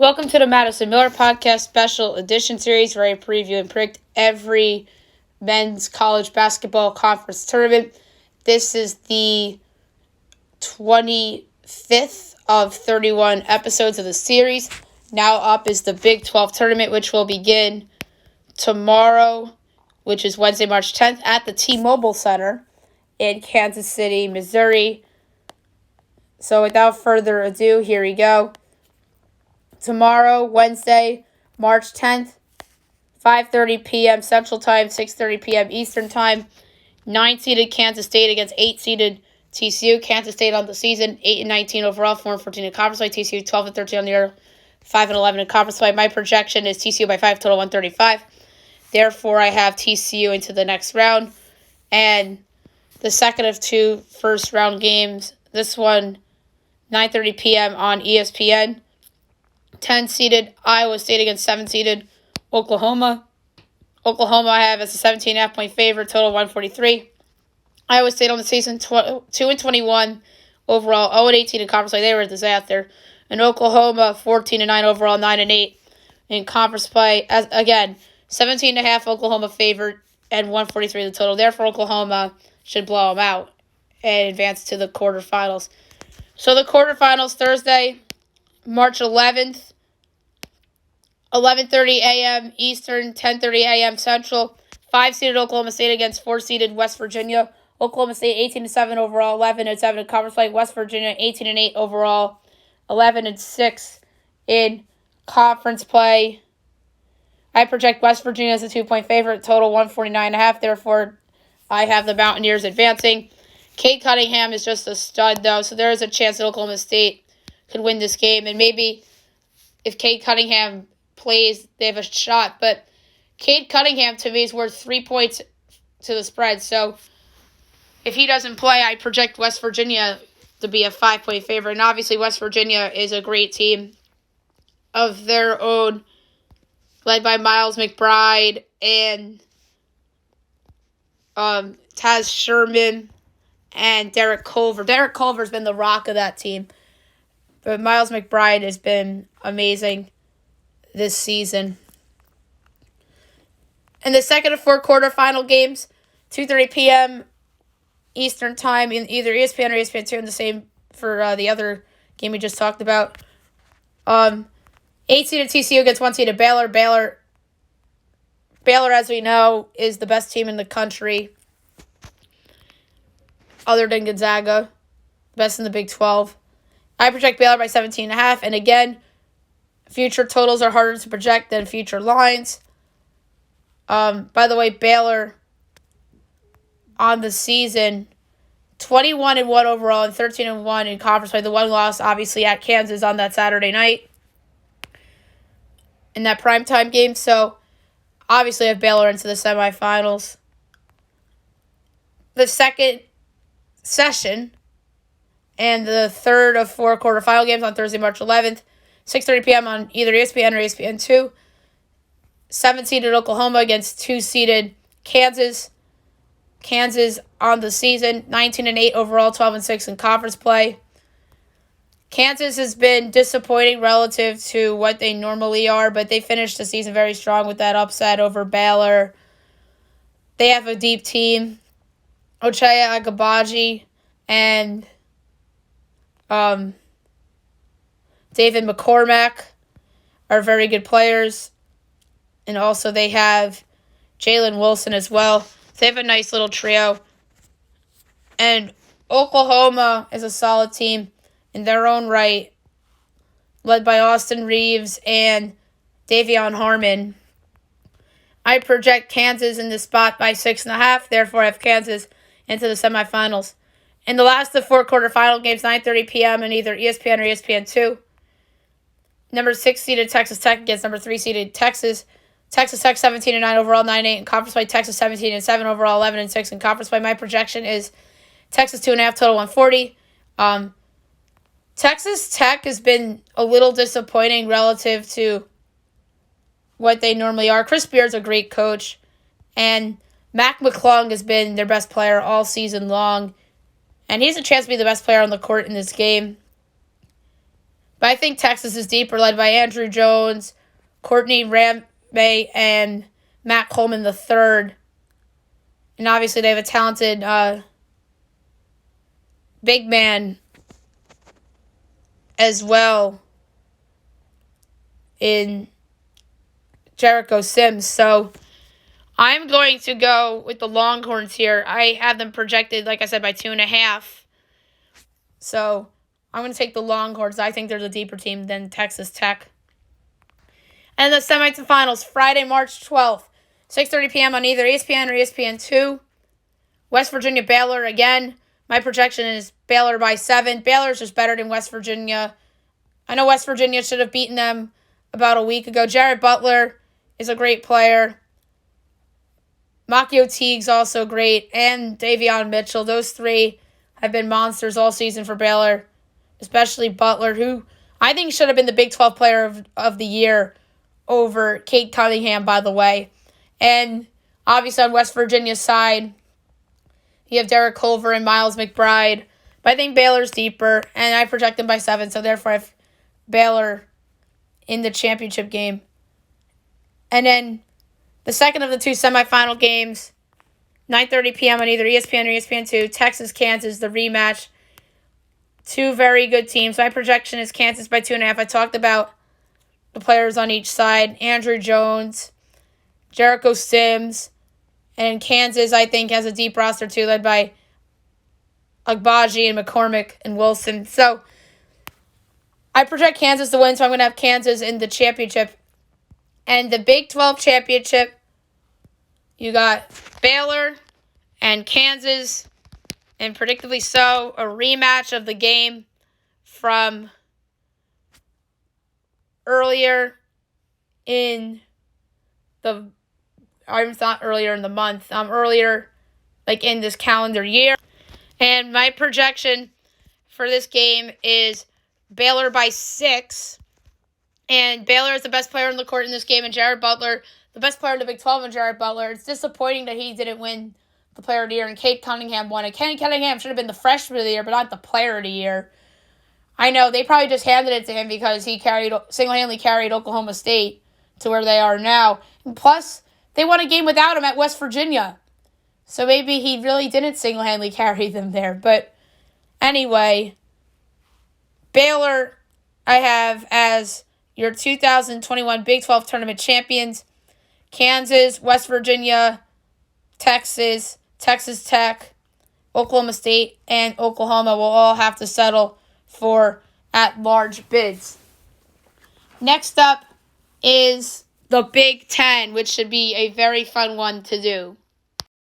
Welcome to the Madison Miller Podcast Special Edition Series, where I preview and predict every men's college basketball conference tournament. This is the 25th of 31 episodes of the series. Now up is the Big-12 tournament, which will begin tomorrow, which is Wednesday, March 10th, at the T-Mobile Center in Kansas City, Missouri. So without further ado, here we go. Tomorrow, Wednesday, March 10th, 5:30 p.m. Central Time, 6:30 p.m. Eastern Time. 9-seeded Kansas State against 8-seeded TCU. Kansas State on the season, 8-19 overall, 4-14 in conference play. TCU 12-13 on the year, 5-11 in conference play. My projection is TCU by 5, total 135. Therefore, I have TCU into the next round. And the second of two first-round games, this one, 9:30 p.m. on ESPN. 10-seeded Iowa State against 7-seeded Oklahoma. Oklahoma I have as a 17.5-point favorite, total 143. Iowa State on the season, 2-21 overall, 0-18 in conference play. They were a disaster. And Oklahoma, 14-9 overall, 9-8 in conference play. As again, 17.5 Oklahoma favorite and 143 the total. Therefore, Oklahoma should blow them out and advance to the quarterfinals. So the quarterfinals Thursday, March 11th, 11:30 a.m. Eastern, 10:30 a.m. Central. 5-seeded Oklahoma State against 4-seeded West Virginia. Oklahoma State 18-7 overall, 11-7 in conference play. West Virginia 18-8 overall, 11-6 in conference play. I project West Virginia as a 2-point favorite, total 149.5. Therefore, I have the Mountaineers advancing. Cade Cunningham is just a stud, though, so there is a chance that Oklahoma State could win this game. And maybe if Cade Cunningham plays, they have a shot. But Cade Cunningham, to me, is worth 3 points to the spread. So if he doesn't play, I project West Virginia to be a 5-point favorite. And obviously, West Virginia is a great team of their own, led by Miles McBride and Taz Sherman and Derek Culver. Derek Culver's been the rock of that team. But Miles McBride has been amazing this season. And the second of four quarterfinal games, 2:30 p.m. Eastern Time in either ESPN or ESPN2, and the same for the other game we just talked about. 8-seeded TCU against 1-seeded Baylor. Baylor, as we know, is the best team in the country, other than Gonzaga, best in the Big-12. I project Baylor by 17.5, and again, future totals are harder to project than future lines. By the way, Baylor on the season, 21-1 overall and 13-1 in conference play. The one loss, obviously, at Kansas on that Saturday night in that primetime game. So, obviously, I have Baylor into the semifinals. The second session and the third of four quarterfinal games on Thursday, March 11th, 6:30 p.m. on either ESPN or ESPN2. 7-seeded Oklahoma against 2-seeded Kansas. Kansas on the season, 19-8 overall, 12-6 in conference play. Kansas has been disappointing relative to what they normally are, but they finished the season very strong with that upset over Baylor. They have a deep team. Ochai Agbaji and David McCormack are very good players. And also they have Jalen Wilson as well. So they have a nice little trio. And Oklahoma is a solid team in their own right, led by Austin Reeves and Davion Harmon. I project Kansas in this spot by 6.5. Therefore, I have Kansas into the semifinals. In the last of four quarterfinal games, 9:30 p.m. on either ESPN or ESPN2. Number 6-seeded Texas Tech against number 3-seeded Texas. Texas Tech 17-9 overall, 9-8 in conference play. Texas 17-7 overall, 11-6 in conference play. My projection is Texas 2.5, total 140. Texas Tech has been a little disappointing relative to what they normally are. Chris Beard's a great coach, and Mac McClung has been their best player all season long, and he has a chance to be the best player on the court in this game. But I think Texas is deeper, led by Andrew Jones, Courtney Ramey, and Matt Coleman III. And obviously they have a talented big man as well in Jericho Sims. So I'm going to go with the Longhorns here. I have them projected, like I said, by 2.5. So I'm going to take the Longhorns. I think they're the deeper team than Texas Tech. And the semifinals, Friday, March 12th, 6:30 p.m. on either ESPN or ESPN2. West Virginia, Baylor again. My projection is Baylor by 7. Baylor's just better than West Virginia. I know West Virginia should have beaten them about a week ago. Jared Butler is a great player. Makio Teague's also great. And Davion Mitchell. Those three have been monsters all season for Baylor. Especially Butler, who I think should have been the Big-12 player of the year over Kate Cunningham, by the way. And obviously on West Virginia's side, you have Derek Culver and Miles McBride. But I think Baylor's deeper, and I project them by 7, so therefore I have Baylor in the championship game. And then the second of the two semifinal games, 9:30 p.m. on either ESPN or ESPN2, Texas, Kansas, the rematch. Two very good teams. My projection is Kansas by 2.5. I talked about the players on each side. Andrew Jones, Jericho Sims, and Kansas, I think, has a deep roster too, led by Agbaji and McCormick and Wilson. So I project Kansas to win, so I'm going to have Kansas in the championship. And the Big 12 championship, you got Baylor and Kansas, and predictably so, a rematch of the game from earlier in the, I'm not earlier in the month, earlier like in this calendar year. And my projection for this game is Baylor by 6. And Baylor is the best player on the court in this game, and Jared Butler, the best player in the Big 12, and Jared Butler. It's disappointing that he didn't win the player of the year, and Kate Cunningham won it. Kate Cunningham should have been the freshman of the year, but not the player of the year. I know, they probably just handed it to him because he single-handedly carried Oklahoma State to where they are now. And plus, they won a game without him at West Virginia. So maybe he really didn't single-handedly carry them there. But anyway, Baylor I have as your 2021 Big 12 tournament champions. Kansas, West Virginia, Texas, Texas Tech, Oklahoma State, and Oklahoma will all have to settle for at-large bids. Next up is the Big 10, which should be a very fun one to do.